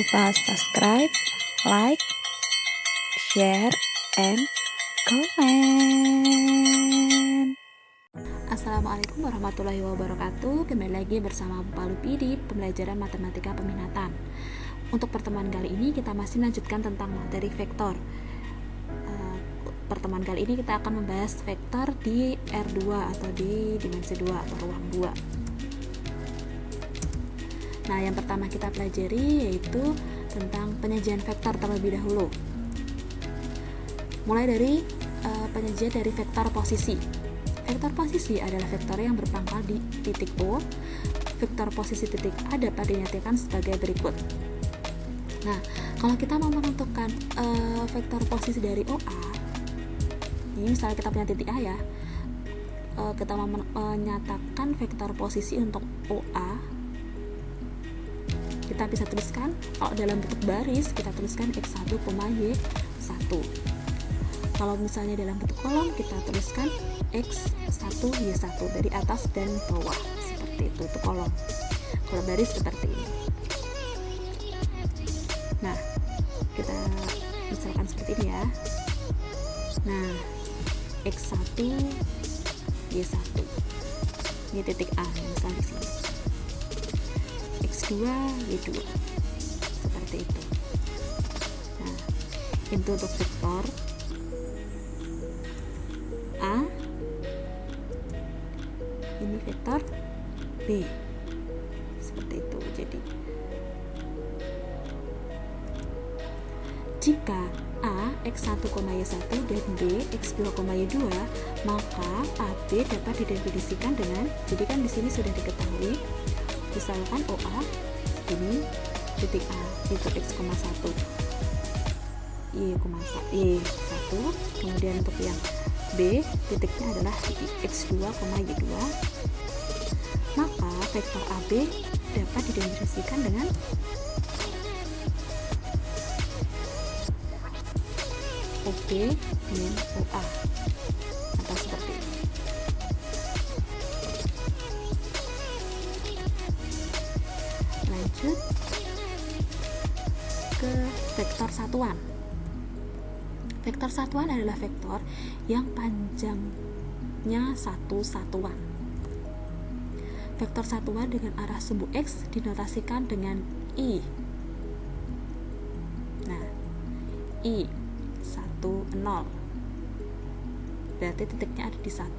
lupa subscribe, like, share, and comment. Assalamualaikum warahmatullahi wabarakatuh. Kembali lagi bersama Bu Palupi di pembelajaran matematika peminatan. Untuk pertemuan kali ini kita masih melanjutkan tentang materi vektor. Pertemuan kali ini kita akan membahas vektor di R2 atau di dimensi 2 atau ruang 2. Nah, yang pertama kita pelajari yaitu tentang penyajian vektor terlebih dahulu. Mulai dari penyajian dari vektor posisi. Vektor posisi adalah vektor yang berpangkal di titik O. Vektor posisi titik A dapat dinyatakan sebagai berikut. Nah, kalau kita mau menentukan vektor posisi dari OA, ini misalnya kita punya titik A ya, kita mau menyatakan vektor posisi untuk OA, kita bisa tuliskan, kalau dalam bentuk baris kita tuliskan X1, Y1. Kalau misalnya dalam bentuk kolom kita tuliskan X1, Y1 dari atas dan bawah, seperti itu kolom. Kalau baris seperti ini. Nah, kita misalkan seperti ini ya. Nah, X1, Y1. Ini titik A, misalnya di sini. X2, Y2. Seperti itu. Nah, itu untuk vektor A. Ini vektor B. Seperti itu. Jadi jika A X1, Y1 dan B X2, Y2, maka AB dapat didefinisikan dengan, jadi kan di sini sudah diketahui, misalkan OA ini titik A itu X,1 Y1, kemudian untuk yang B titiknya adalah X2, Y2, maka vektor AB dapat didefinisikan dengan OB min OA atau seperti ini. Lanjut ke vektor satuan. Vektor satuan adalah vektor yang panjangnya satu satuan. Vektor satuan dengan arah sumbu X dinotasikan dengan I. Nah, I 1, 0. Berarti titiknya ada di 1,0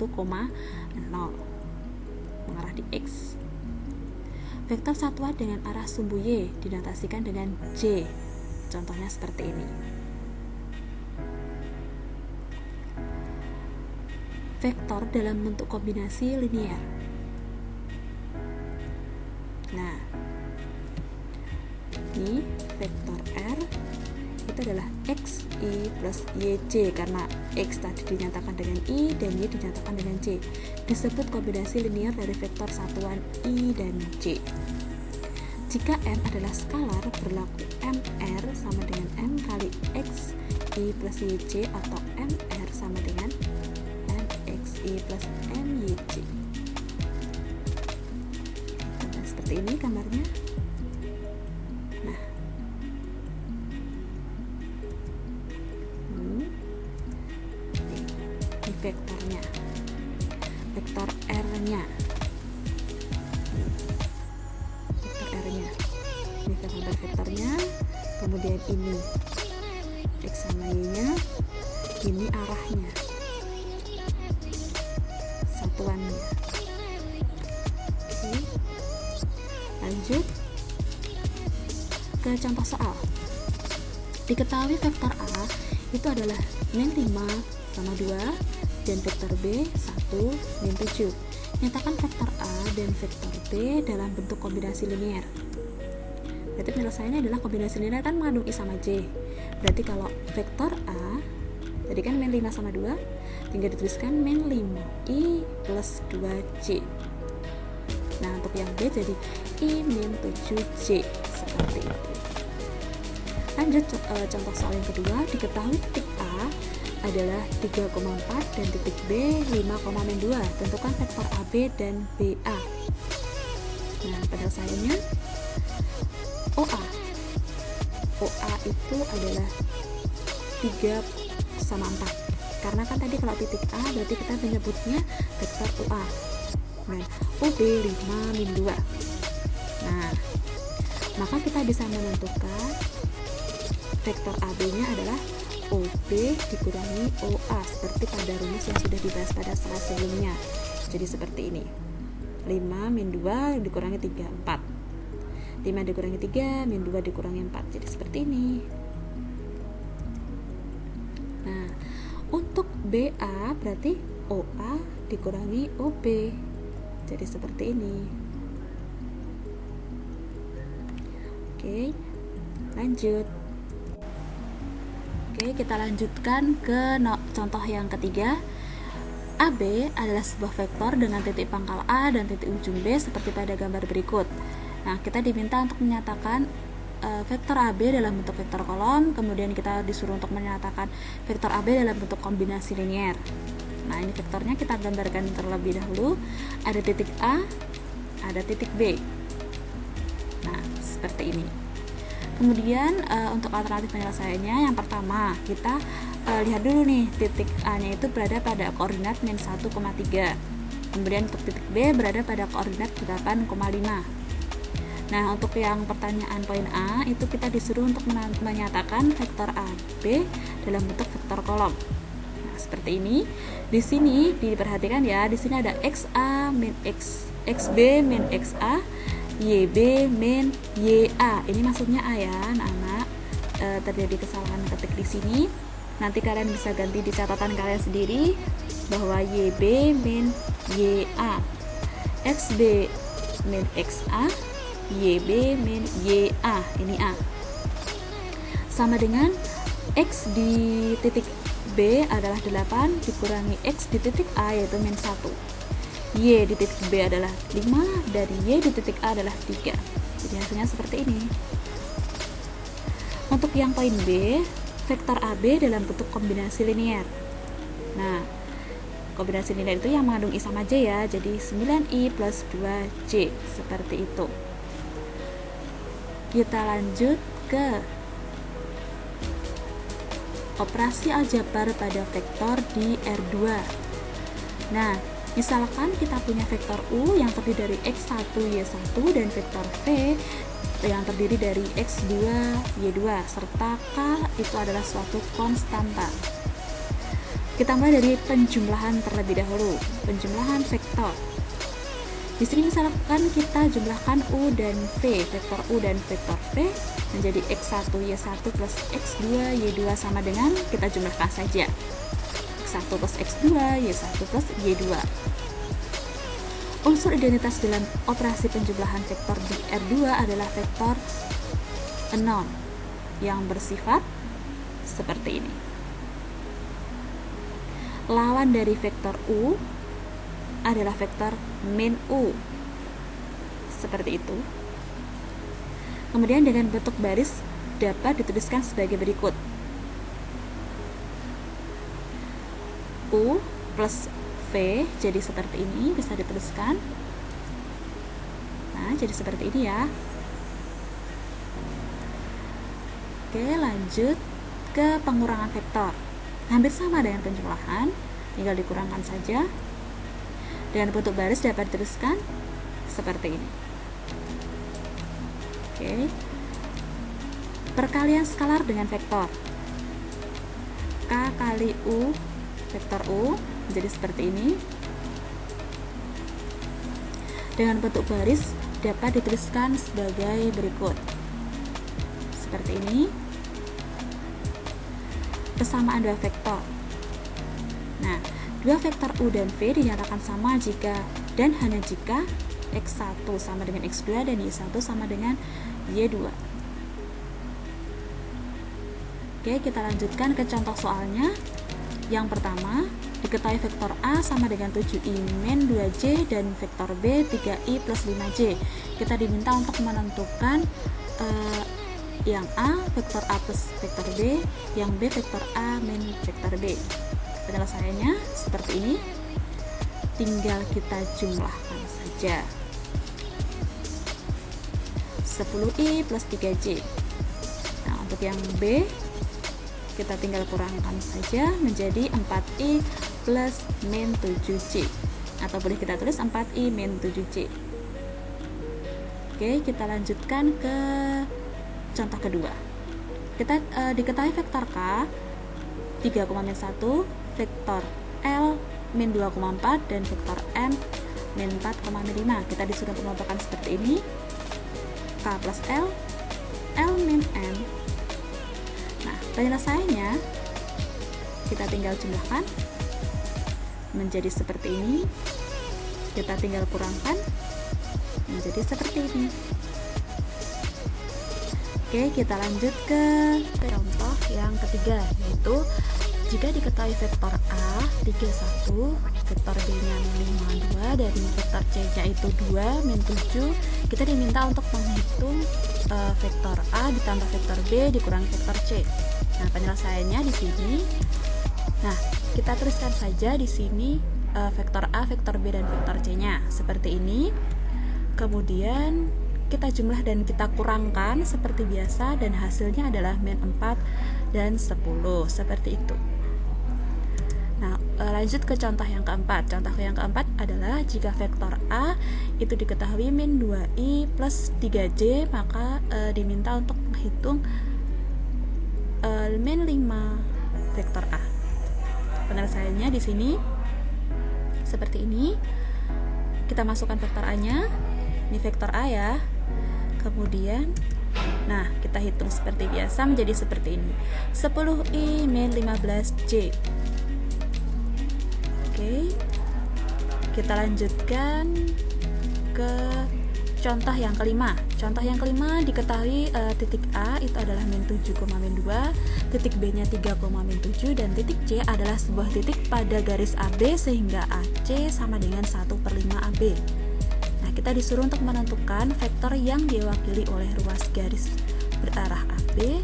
mengarah di X. Vektor satuan dengan arah sumbu Y dinotasikan dengan J. Contohnya seperti ini. Vektor dalam bentuk kombinasi linier. Nah, ini vektor R itu adalah XI plus YJ, karena X tadi dinyatakan dengan I dan Y dinyatakan dengan J. Disebut kombinasi linier dari vektor satuan I dan J. Jika M adalah skalar, berlaku MR sama dengan M kali XI plus YJ atau MR sama dengan MXI plus MYJ. Nah, seperti ini gambarnya. Nah, ini vektornya, vektor R-nya. Ini gambar vektornya, kemudian ini X sama Y-nya, ini arahnya, satuannya. Oke. Lanjut ke contoh soal. Diketahui vektor A itu adalah min 5 sama 2 dan vektor B 1 min 7. Nyatakan vektor A dan vektor B dalam bentuk kombinasi linier. Berarti penyelesaiannya adalah kombinasi linier kan mengandung I sama J. Berarti kalau vektor A tadi kan min 5 sama 2, tinggal dituliskan min 5I plus 2J. Nah, untuk yang B jadi I min 7J, seperti itu. Lanjut contoh soal yang kedua. Diketahui titik A adalah 3,4 dan titik B 5,2. Tentukan vektor AB dan BA. Nah, penyelesaiannya OA OA itu adalah 3 sama 4, karena kan tadi kalau titik A berarti kita menyebutnya vektor OA. Dan OB 5 min 2. Nah, maka kita bisa menentukan vektor AB nya adalah OB dikurangi OA, seperti pada rumus yang sudah dibahas pada slide sebelumnya. Jadi seperti ini, 5 min 2 dikurangi 3, 4. 5 dikurangi 3 min 2 dikurangi 4, jadi seperti ini. Nah, untuk BA berarti OA dikurangi OB, jadi seperti ini. Oke, lanjut. Oke, kita lanjutkan ke contoh yang ketiga. AB adalah sebuah vektor dengan titik pangkal A dan titik ujung B seperti pada gambar berikut. Nah, kita diminta untuk menyatakan vektor AB dalam bentuk vektor kolom, kemudian kita disuruh untuk menyatakan vektor AB dalam bentuk kombinasi linier. Nah, ini vektornya kita gambarkan terlebih dahulu. Ada titik A, ada titik B. Nah, seperti ini. Kemudian untuk alternatif penyelesaiannya, yang pertama kita lihat dulu nih, titik A-nya itu berada pada koordinat min 1,3. Kemudian untuk titik B berada pada koordinat 8,5. Nah, untuk yang pertanyaan poin A itu kita disuruh untuk menyatakan vektor AB dalam bentuk vektor kolom. Nah, seperti ini. Di sini diperhatikan ya, di sini ada XA min XB min XA, YB min YA. Ini maksudnya A ya, anak-anak. Terjadi kesalahan ketik di sini. Nanti kalian bisa ganti di catatan kalian sendiri bahwa YB min YA, XB min XA, YB min YA, ini A. Sama dengan X di titik B adalah 8 dikurangi X di titik A yaitu min 1. Y di titik B adalah 5 dan Y di titik A adalah 3. Jadi hasilnya seperti ini. Untuk yang poin B, vektor AB dalam bentuk kombinasi linier. Nah, kombinasi linier itu yang mengandung I sama J ya, jadi 9I plus 2J, seperti itu. Kita lanjut ke operasi aljabar pada vektor di R2. Nah, misalkan kita punya vektor U yang terdiri dari X1, Y1 dan vektor V yang terdiri dari X2, Y2 serta K itu adalah suatu konstanta. Kita mulai dari penjumlahan terlebih dahulu. Penjumlahan vektor. Di sini misalkan kita jumlahkan U dan V, vektor U dan vektor V menjadi X1, Y1 plus X2, Y2 sama dengan, kita jumlahkan saja X1 plus X2, Y1 plus Y2. Unsur identitas dalam operasi penjumlahan vektor di R2 adalah vektor anon yang bersifat seperti ini. Lawan dari vektor U adalah vektor min U, seperti itu. Kemudian dengan bentuk baris dapat dituliskan sebagai berikut: U plus V jadi seperti ini, bisa dituliskan. Nah, jadi seperti ini ya. Oke, lanjut ke pengurangan vektor. Hampir sama dengan penjumlahan, tinggal dikurangkan saja. Dengan bentuk baris dapat dituliskan seperti ini. Oke. Perkalian skalar dengan vektor. K kali U, vektor U menjadi seperti ini. Dengan bentuk baris dapat dituliskan sebagai berikut. Seperti ini. Persamaan dua vektor. Nah, dua vektor U dan V dinyatakan sama jika dan hanya jika X1 sama dengan X2 dan Y1 sama dengan Y2. Oke, kita lanjutkan ke contoh soalnya. Yang pertama, diketahui vektor A sama dengan 7I min 2J dan vektor B 3I plus 5J. Kita diminta untuk menentukan yang A vektor A plus vektor B, yang B vektor A min vektor B. Penyelesaiannya seperti ini, tinggal kita jumlahkan saja. 10I plus 3J. Nah, untuk Untuk yang B, kita tinggal kurangkan saja menjadi 4i plus min 7c, atau boleh kita tulis 4i min 7c. Oke, kita lanjutkan ke contoh kedua. Kita diketahui vektor K 3,1, vektor L min 2,4, dan vektor M min 4,5. Kita disuruh untuk menentukan seperti ini: K plus L, L min M. Nah, penyelesaiannya kita tinggal jumlahkan menjadi seperti ini. Kita tinggal kurangkan menjadi seperti ini. Oke, kita lanjut ke contoh yang ketiga, yaitu jika diketahui vektor A 31, vektor B-nya min 5,2, dan vektor C-nya itu 2 min 7, kita diminta untuk menghitung vektor A ditambah vektor B dikurangi vektor C. Nah, penyelesaiannya di sini. Nah, kita tuliskan saja di sini vektor A, vektor B, dan vektor C-nya seperti ini. Kemudian kita jumlah dan kita kurangkan seperti biasa, dan hasilnya adalah min 4 dan 10, seperti itu. Nah, lanjut ke contoh yang keempat. Contoh yang keempat adalah jika vektor A itu diketahui min 2i plus 3j, maka diminta untuk menghitung min 5 vektor A. Penyelesaiannya di sini seperti ini. Kita masukkan vektor A-nya. Ini vektor A ya. Kemudian nah, kita hitung seperti biasa menjadi seperti ini: 10i min 15j. Oke, kita lanjutkan ke contoh yang kelima. Contoh yang kelima diketahui titik A itu adalah min 7, min 2, titik B nya 3, min 7, dan titik C adalah sebuah titik pada garis AB sehingga AC sama dengan 1/5 AB. Nah, kita disuruh untuk menentukan vektor yang diwakili oleh ruas garis berarah AB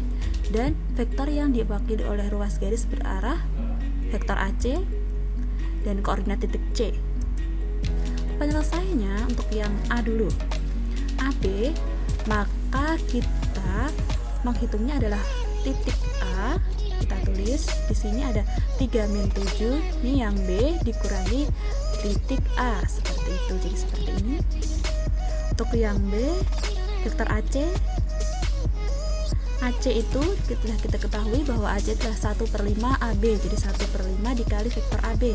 dan vektor yang diwakili oleh ruas garis berarah vektor AC dan koordinat titik C. Penyelesaiannya untuk yang A dulu. AB, maka kita menghitungnya adalah titik A. Kita tulis di sini ada 3 min 7. Ini yang B dikurangi titik A, seperti itu. Jadi seperti ini. Untuk yang B, vektor AC. AC itu telah kita ketahui bahwa AC adalah 1/5 AB. Jadi 1/5 dikali vektor AB.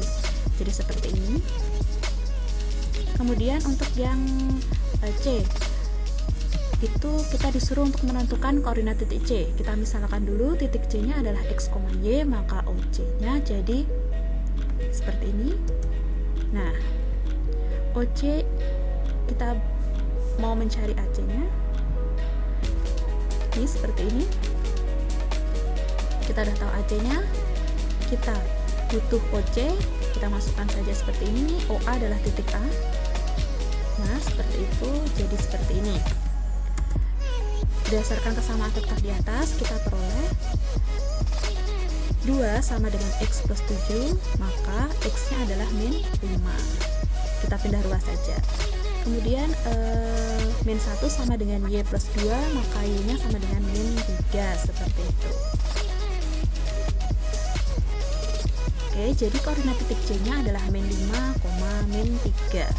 Jadi seperti ini. Kemudian untuk yang C itu kita disuruh untuk menentukan koordinat titik C. Kita misalkan dulu titik C nya adalah X, Y, maka OC nya jadi seperti ini. Nah, OC kita mau mencari AC nya ini seperti ini. Kita udah tahu AC nya, kita butuh OC, kita masukkan saja seperti ini. OA adalah titik A. Nah, seperti itu. Jadi seperti ini. Berdasarkan kesamaan vektor di atas, kita peroleh 2 sama dengan X plus 7, maka X nya adalah min 5. Kita pindah ruas saja. Kemudian min 1 sama dengan Y plus 2, maka Y nya sama dengan min 3, seperti itu. Oke, jadi koordinat titik C nya adalah min 5, min 3.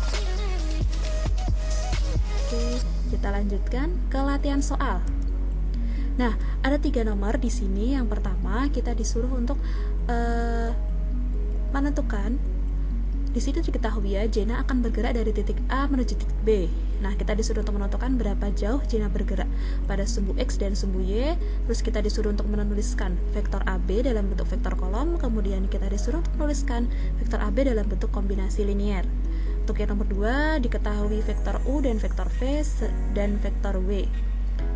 Oke, kita lanjutkan ke latihan soal. Nah, ada 3 nomor di sini. Yang pertama, kita disuruh untuk menentukan. Di situ diketahui ya, Jena akan bergerak dari titik A menuju titik B. Nah, kita disuruh untuk menentukan berapa jauh Jena bergerak pada sumbu X dan sumbu Y. Terus kita disuruh untuk menuliskan vektor AB dalam bentuk vektor kolom. Kemudian kita disuruh untuk menuliskan vektor AB dalam bentuk kombinasi linier. Untuk yang nomor 2, diketahui vektor U dan vektor V dan vektor W.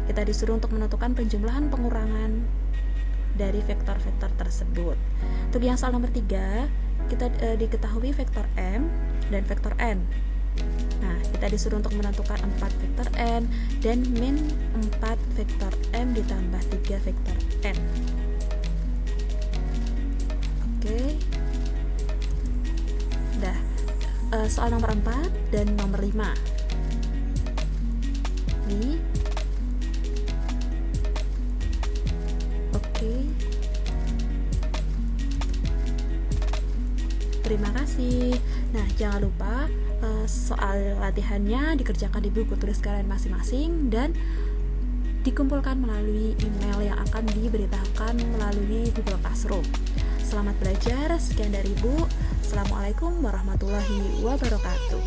Kita disuruh untuk menentukan penjumlahan pengurangan dari vektor-vektor tersebut. Untuk yang soal nomor 3, kita diketahui vektor M dan vektor N. Nah, kita disuruh untuk menentukan 4 vektor N dan min 4 vektor M ditambah 3 vektor N. Oke. Udah. Soal nomor 4 dan nomor 5. Ini Terima kasih. Nah, jangan lupa soal latihannya dikerjakan di buku tulis kalian masing-masing dan dikumpulkan melalui email yang akan diberitakan melalui Google Classroom. Selamat belajar, sekian dari Ibu. Assalamualaikum warahmatullahi wabarakatuh.